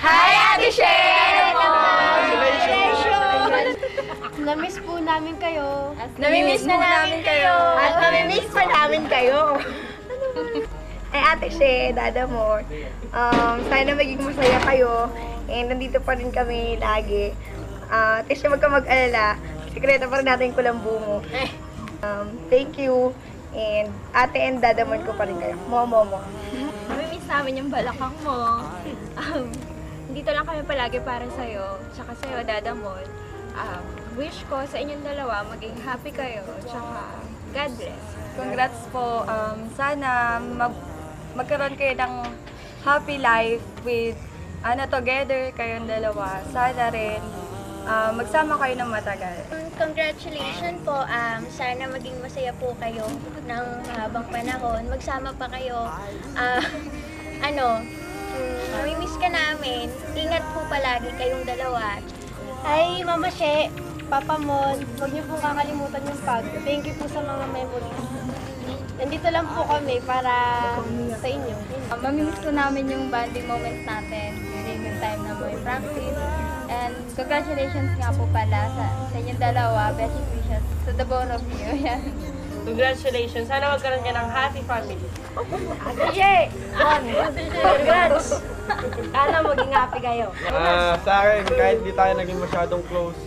Hi, Ate Shane! Namiss po namin kayo. Namimiss na namin kayo. At namimiss pa namin kayo. Ay, Ate She, Dada mo. Sana maging masaya kayo. And nandito pa rin kami lagi. Ate She, wag ka mag-alala. Sikreto pa rin natin yung kulambu mo. Thank you. And Ate and Dada mo ko pa rin kayo. Mo. Namimiss namin yung balakang mo. Dito lang kami palagi para sa'yo. Tsaka sa'yo, Dada Mol. Wish ko sa inyong dalawa, maging happy kayo. Tsaka, God bless. Congrats po. Sana magkaroon kayo ng happy life with together kayong dalawa. Sana rin magsama kayo ng matagal. Congratulations po. Sana maging masaya po kayo ng habang panahon. Magsama pa kayo. Namimiss ka namin. Ingat po palagi kayong dalawa. Ay, Mama She, Papa Mon, huwag niyo pong kakalimutan yung thank you po sa mga memories. Nandito lang po kami para sa inyo. Mamimiss ko namin yung bonding moments natin during yung time na may practice. And congratulations nga po pala sa inyong dalawa. Best wishes to the both of you. Yan. Congratulations. Sana magkaroon ka ng happy family. Ate congrats! Sana maging happy kayo. Sa akin, kahit di tayo naging masyadong close,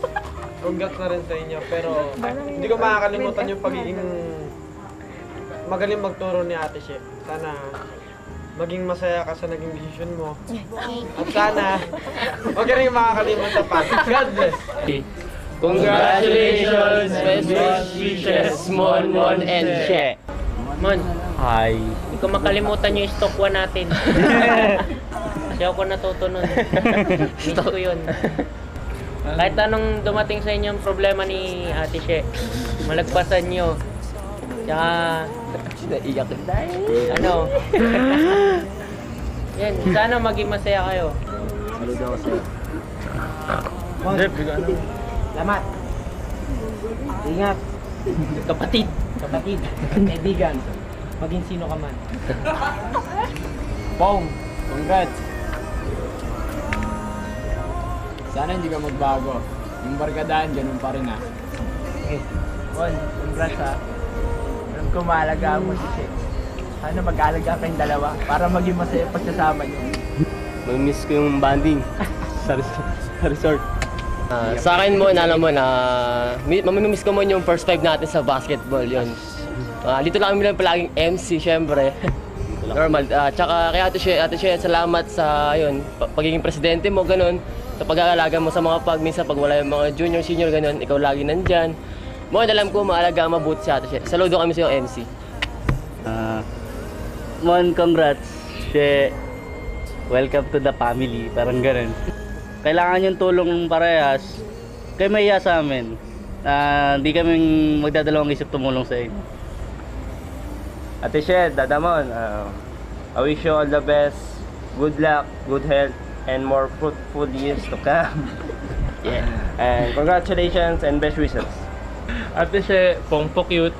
congrats na rin sa inyo. Pero hindi ko makakalimutan yung pagiging magaling magturo ni Ate She. Sana maging masaya ka sa naging decision mo. At sana, huwag ka rin makakalimutan pa. God bless! Congratulations, best wishes, Mon, and She. Mon, Hi. hindi ko makalimutan yung stock 1 natin. Kasi ako natuto nun. Miss ko yun. Kahit anong dumating sa inyong problema ni Ate She, malagpasan nyo. Tsaka, Naiyak na. yan, sana maging masaya kayo. Saludo ako sa'yo. Salamat. Ingat. Kapatid. Kaibigan. Maging sino ka man. Pong, congrats. Sana hindi ka magbago. Yung barkadahan, ganun pa rin ha. Bon, congrats ha. Alam ko maalagaan mo si She. Sana mag-aalaga kayong dalawa para maging masaya pagsasama niyo. Mamimiss ko yung banding sa resort. Sa akin mo, alam mo na, mamimiss ko mo yung first 5 natin sa basketball, yun. Dito lang kami lang palaging MC, syempre. Normal. Tsaka kay Ate She, salamat sa yun, pagiging presidente mo, ganun. Sa pag-aalaga mo sa mga minsan pag wala yung mga junior, senior, ganun, ikaw lagi nandyan. Mo, alam ko, maalaga mabuti si Ate She. Saludo kami sa yung MC. Mon, congrats. She, welcome to the family. Parang ganun. Kailangan yung tulong ng parehas. Kayo may iya sa amin. Hindi kami magdadalawang isip tumulong sa inyo. Ate She, Dada Mon, I wish you all the best, good luck, good health, and more fruitful years to come. Yeah. And congratulations and best wishes. Ate She, Pongpo cute.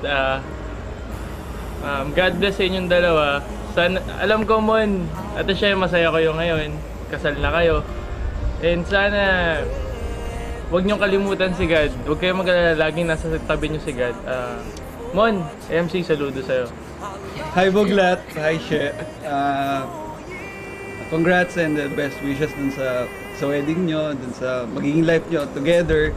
God bless sa inyong dalawa. Alam ko Mon, Ate She, masaya kayo ngayon. Kasal na kayo. And sana, huwag niyong kalimutan si God. Huwag kayong mag-alala, laging nasa tabi niyo si God. Mon, MC, saludo sa'yo. Hi Buglat, hi She. Congrats and best wishes dun sa wedding nyo, dun sa magiging life nyo together.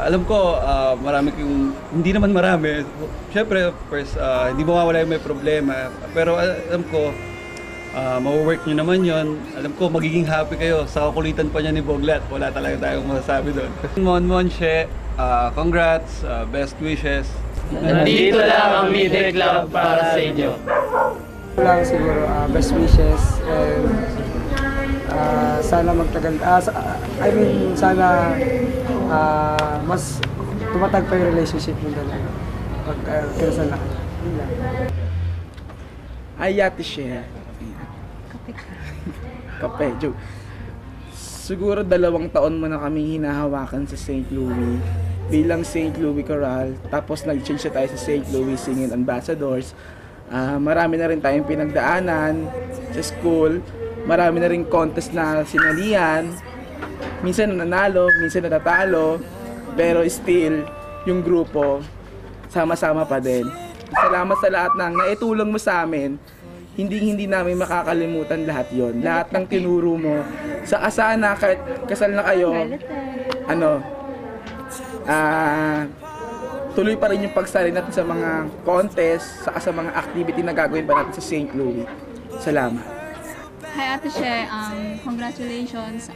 Alam ko, marami kayong, hindi naman marami. Siyempre, first, hindi mawawala yung may problema. Pero alam ko, ma-work nyo naman yon. Alam ko, magiging happy kayo. Sa kakulitan pa niya ni Buglat, wala talaga tayong masasabi doon. Mon, She, congrats, best wishes. Nandito lang ang Midday Club para sa inyo. Lang siguro, best wishes and sana magtagal, sana mas tumatag pa yung relationship mo dalawa pag kinasal na kayo. Ay, Ate She. Kape, joke. Siguro 2 taon mo na kami hinahawakan sa St. Louis bilang St. Louis Choral, tapos nag-change tayo sa St. Louis Singing Ambassadors. Marami na rin tayong pinagdaanan sa school, marami na ring contest na sinalihan. Minsan nananalo, minsan natatalo, pero still, yung grupo, sama-sama pa din. Salamat sa lahat ng naitulong mo sa amin. Hindi namin makakalimutan lahat yon. Lahat ng tinuro mo. Sa asana, kahit kasal na kayo, tuloy pa rin yung pagsali natin sa mga contest, sa mga activity na gagawin pa natin sa St. Louis. Salamat. Hi Ate She, congratulations.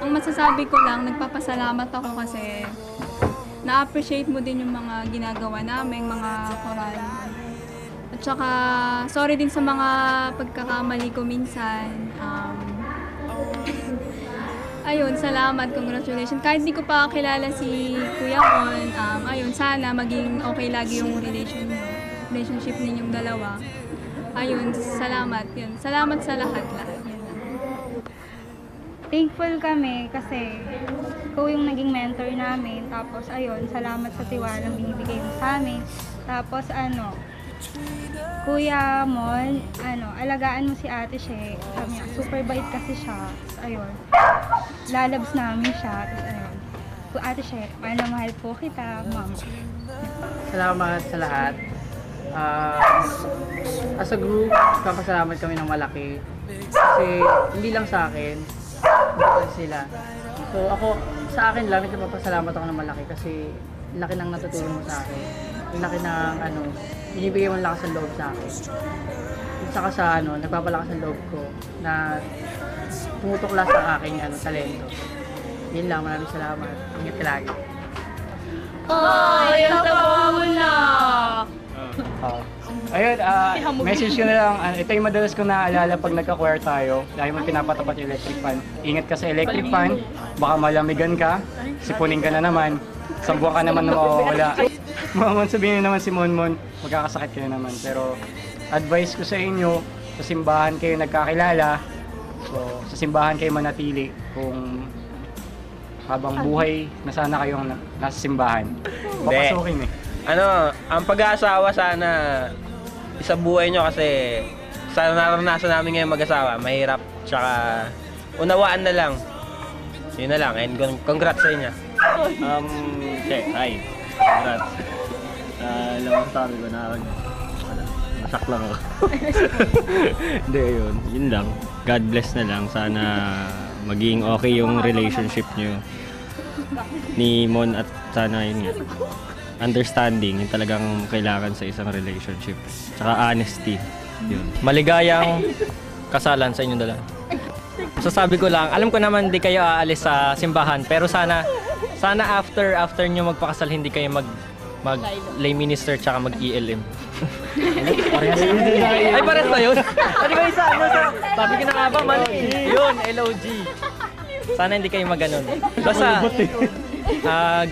Ang masasabi ko lang, nagpapasalamat ako kasi na-appreciate mo din yung mga ginagawa namin, mga koral. At saka, sorry din sa mga pagkakamali ko minsan. Ayun, salamat, congratulations. Kahit di ko pa kilala si Kuya Mon, ayun, sana maging okay lagi yung relationship ninyong dalawa. Ayun, salamat. Yun. Salamat sa lahat-lahat. Thankful kami kasi ikaw yung naging mentor namin. Tapos ayun, salamat sa tiwalang binibigay mo sa amin. Tapos Kuya Mon, alagaan mo si Ate She. Sabi niya, super bait kasi siya. Tapos ayun, lalabs namin siya. Tapos ayun, Ate She, mahal po kita, Mama. Salamat sa lahat. As a group, papasalamat kami ng malaki. Kasi hindi lang sa akin, bukan sila. So ako, sa akin lang, nagpapasalamat ako ng malaki kasi laki ng natutulong mo sa akin. Laki ng binibigay mo ng lakas ng loob sa akin. At saka sa nagpapalakas ng loob ko na tumutuklas sa aking talento. Yun lang, maraming salamat. Ingat ka lagi. Ay, ang tawa mo na! Ayun, message ko na lang, ito yung madalas ko naaalala pag nagka-choir tayo, dahil mo pinapatapat yung electric fan. Ingat ka sa electric fan, baka malamigan ka, sipunin ka na naman, isang buwan ka naman na mawawala. Sabihin naman si Monmon, magkakasakit kayo naman. Pero advice ko sa inyo, sa simbahan kayo nagkakilala, so sa simbahan kayo manatili kung habang buhay na sana kayong nasa simbahan. Papasukin ang pag-aasawa sana isa buhay nyo kasi sa naranasan namin ngayon mag-asawa, mahirap, tsaka unawaan na lang. Yun na lang, and congrats sa inyo. Hi. Congrats. Alam mo sabi ko na masak lang ako. Hindi, yun lang. God bless na lang. Sana maging okay yung relationship nyo ni Mon at sana yun nga. Understanding, yung talagang kailangan sa isang relationship. Tsaka honesty. Yun. Maligayang kasalan sa inyong dalawa. Sasabi ko lang, alam ko naman di kayo aalis sa simbahan, pero sana after nyo magpakasal, hindi kayo mag lay minister tsaka mag ELM. Ay, parehas ba yun? Hindi ko isa, sabi ko na nga ba, mali. Yun, LOG. Sana hindi kayo mag-ganon. Basta,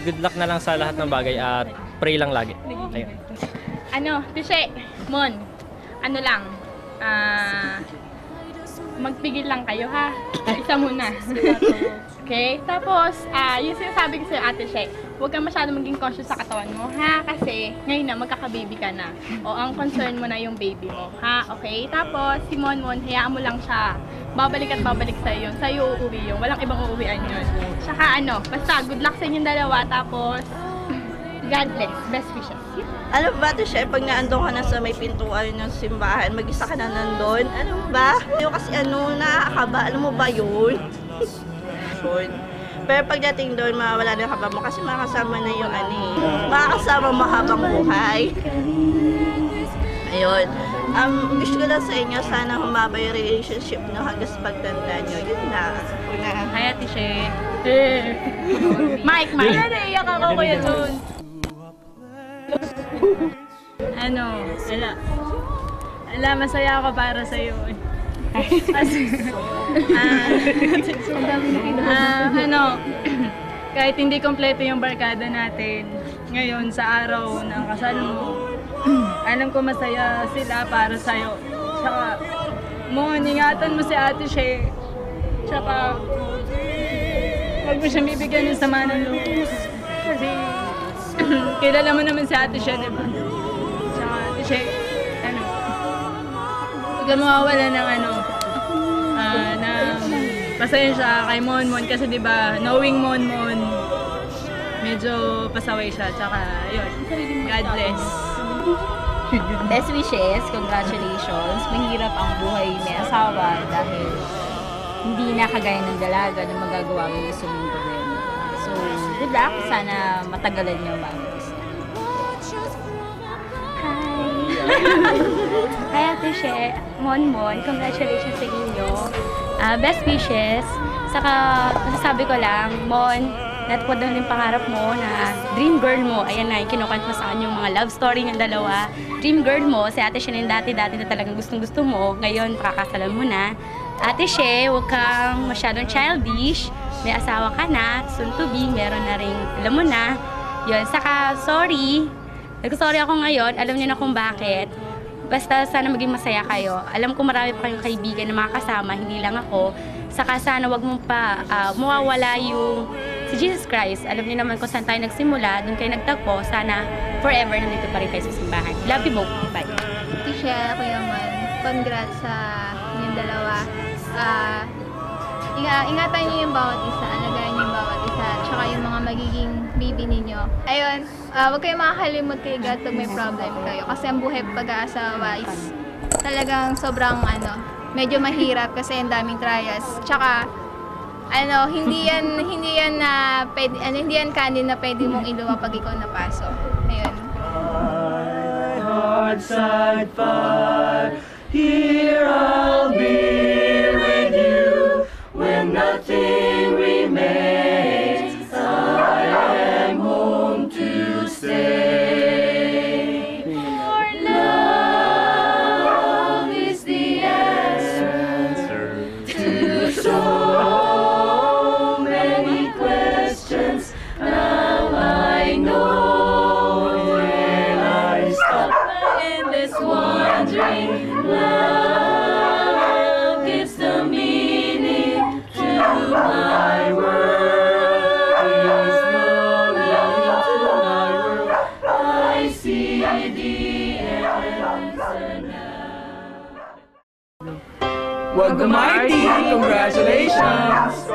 good luck na lang sa lahat ng bagay at pray lang lagi. Ayun. Tishe, Mon, lang, magpigil lang kayo ha. Isa muna. Okay? Tapos, yung sinasabi ko sa'yo, Ate She, huwag kang masyado maging conscious sa katawan mo, ha? Kasi, ngayon na, magkaka-baby ka na. O, ang concern mo na yung baby mo, ha? Okay? Tapos, si Monmon, hayaan mo lang siya. Babalik at babalik sa'yo yun. Sa'yo uuwi yun. Walang ibang uuwian yun. Tsaka, basta, good luck sa inyong dalawa. Tapos, God bless. Best wishes. Alam ba, Ate She, pag naandun ka na sa may pintuan ng simbahan, mag-isa ka na nandun, ano ba? Kasi nakakaba, alam mo ba yun? Pero pagdating doon, mawala na kaba mo kasi makasama na yung makakasama mo habang buhay. Ayun. Wish ko lang sa inyo, sana humaba yung relationship nyo hanggang sa pagtanda nyo. Yun na. Hi, Ate She. Mike. Naiiyak ako kuya doon. Masaya ako para sa'yo. Kahit hindi kompleto yung barkada natin ngayon sa araw ng kasal mo, alam ko masaya sila para sa'yo. Tsaka, ingatan mo si Ate She. Tsaka, huwag mo siyang bibigyan ng sama ng loob. Kasi, kilala mo naman si Ate She, diba? Tsaka, Ate She, huwag ka mawawala ng na pasensya kay Monmon kasi 'di ba, knowing Monmon, medyo pasaway siya. Tsaka yun, God bless. Best wishes, congratulations. Mahirap ang buhay may asawa dahil hindi na kagaya ng dalaga na magagawa mo yung suming problema. So, good luck. Sana matagalan niyo mag-isa. Hi Ate She, Monmon, congratulations sa inyo. Best wishes. Saka masasabi ko lang, Mon, natupad na yung pangarap mo na dream girl mo. Ayan na, yung kinukant mo sa kanya yung mga love story ng dalawa. Dream girl mo, si Ate She na yung dati-dati na talagang gustong-gusto mo. Ngayon, pakakasalan mo na. Ate She, huwag kang masyadong childish. May asawa ka na, soon to be, meron na rin, alam mo na. Yun, saka sorry. Nag-sorry ako ngayon, alam niyo na kung bakit. Basta sana maging masaya kayo. Alam ko marami pa kayong kaibigan na mga kasama, hindi lang ako. Saka sana wag mong pa mawawala yung si Jesus Christ. Alam niyo naman kung saan tayo nagsimula, doon kayo nagtagpo. Sana forever nandito pa rin kayo sa simbahan. Love you both. Bye. Tisha, Kuya Man, congrats sa inyong dalawa. Ingatan niyo yung bawat isa, alagaan niyo yung bawat isa, tsaka yung mga magiging baby ninyo. Ayun, huwag kayong makakalimot kay God pag may problem kayo. Kasi ang buhay pag-aasawa is talagang sobrang medyo mahirap kasi ang daming trials. Tsaka, hindi yan kanin na pwede mong iluwa pag ikaw napasok. Ayun. My heart side fire, here I'll be with you when nothing remains. I am home to stay. For love is the answer to so many questions. Now I know when I stop in this wandering. Love gives the meaning to my world. Is no love to my world. I see the answer now. Wag Marty, congratulations!